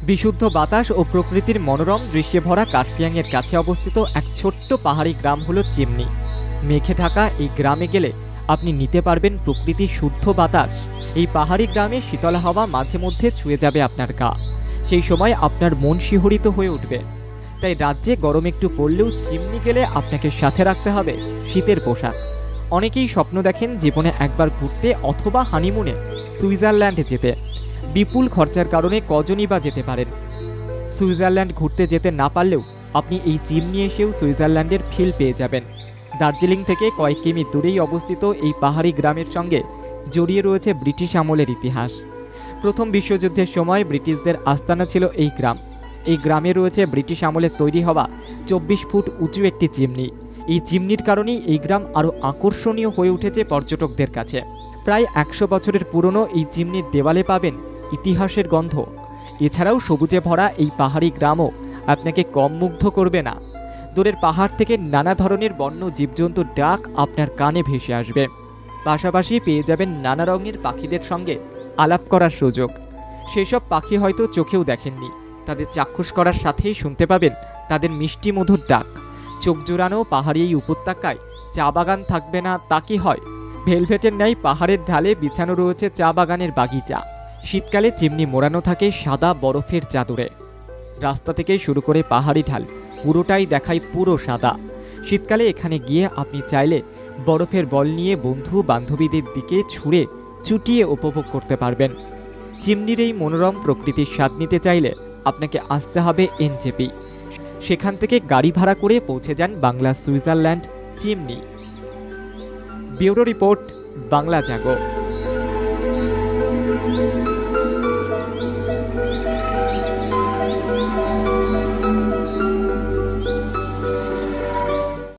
বিশুদ্ধ বাতাস ও প্রকৃতির মনোরম দৃশ্যে ভরা কার্শিয়াংয়ের কাছে অবস্থিত এক ছোট্ট পাহাড়ি গ্রাম হলো চিমনি। মেঘে ঢাকা এই গ্রামে গেলে আপনি নিতে পারবেন প্রকৃতির শুদ্ধ বাতাস। এই পাহাড়ি গ্রামে শীতল হাওয়া মাঝে মধ্যে ছুঁয়ে যাবে আপনার গা। সেই সময় আপনার মন শিহরিত হয়ে উঠবে। তাই রাজ্যে গরম একটু পড়লেও চিমনি গেলে আপনাকে সাথে রাখতে হবে শীতের পোশাক। অনেকেই স্বপ্ন দেখেন জীবনে একবার ঘুরতে অথবা হানিমুনে সুইজারল্যান্ডে যেতে। বিপুল খরচার কারণে কজনই বা যেতে পারেন। সুইজারল্যান্ড ঘুরতে যেতে না পারলেও আপনি এই চিমনি এসেও সুইজারল্যান্ডের ফিল পেয়ে যাবেন। দার্জিলিং থেকে কয়েক কিমি দূরেই অবস্থিত এই পাহাড়ি গ্রামের সঙ্গে জড়িয়ে রয়েছে ব্রিটিশ আমলের ইতিহাস। প্রথম বিশ্বযুদ্ধের সময় ব্রিটিশদের আস্তানা ছিল এই গ্রাম। এই গ্রামে রয়েছে ব্রিটিশ আমলে তৈরি হওয়া 24 ফুট উঁচু একটি চিমনি। এই চিমনির কারণেই এই গ্রাম আরও আকর্ষণীয় হয়ে উঠেছে পর্যটকদের কাছে। প্রায় 100 বছরের পুরনো এই চিমনির দেওয়ালে পাবেন ইতিহাসের গন্ধ। এছাড়াও সবুজে ভরা এই পাহাড়ি গ্রামও আপনাকে কম মুগ্ধ করবে না। দূরের পাহাড় থেকে নানা ধরনের বন্য জীবজন্তুর ডাক আপনার কানে ভেসে আসবে। পাশাপাশি পেয়ে যাবেন নানা রঙের পাখিদের সঙ্গে আলাপ করার সুযোগ। সেসব পাখি হয়তো চোখেও দেখেননি, তাদের চাক্ষুষ করার সাথেই শুনতে পাবেন তাদের মিষ্টি মধুর ডাক। চোখ জোড়ানো পাহাড়ি এই উপত্যকায় চা বাগান থাকবে না তা কি হয়? ভেলভেটের ন্যায় পাহাড়ের ঢালে বিছানো রয়েছে চা বাগানের বাগিচা। শীতকালে চিমনি মোড়ানো থাকে সাদা বরফের চাদরে। রাস্তা থেকে শুরু করে পাহাড়ি ঢাল পুরোটাই দেখায় পুরো সাদা। শীতকালে এখানে গিয়ে আপনি চাইলে বরফের বল নিয়ে বন্ধু বান্ধবীদের দিকে ছুঁড়ে চুটিয়ে উপভোগ করতে পারবেন। চিমনির এই মনোরম প্রকৃতির স্বাদ নিতে চাইলে আপনাকে আসতে হবে এনজেপি। সেখান থেকে গাড়ি ভাড়া করে পৌঁছে যান Bangla Switzerland Chimney. Bureau report, Bangla জাগো।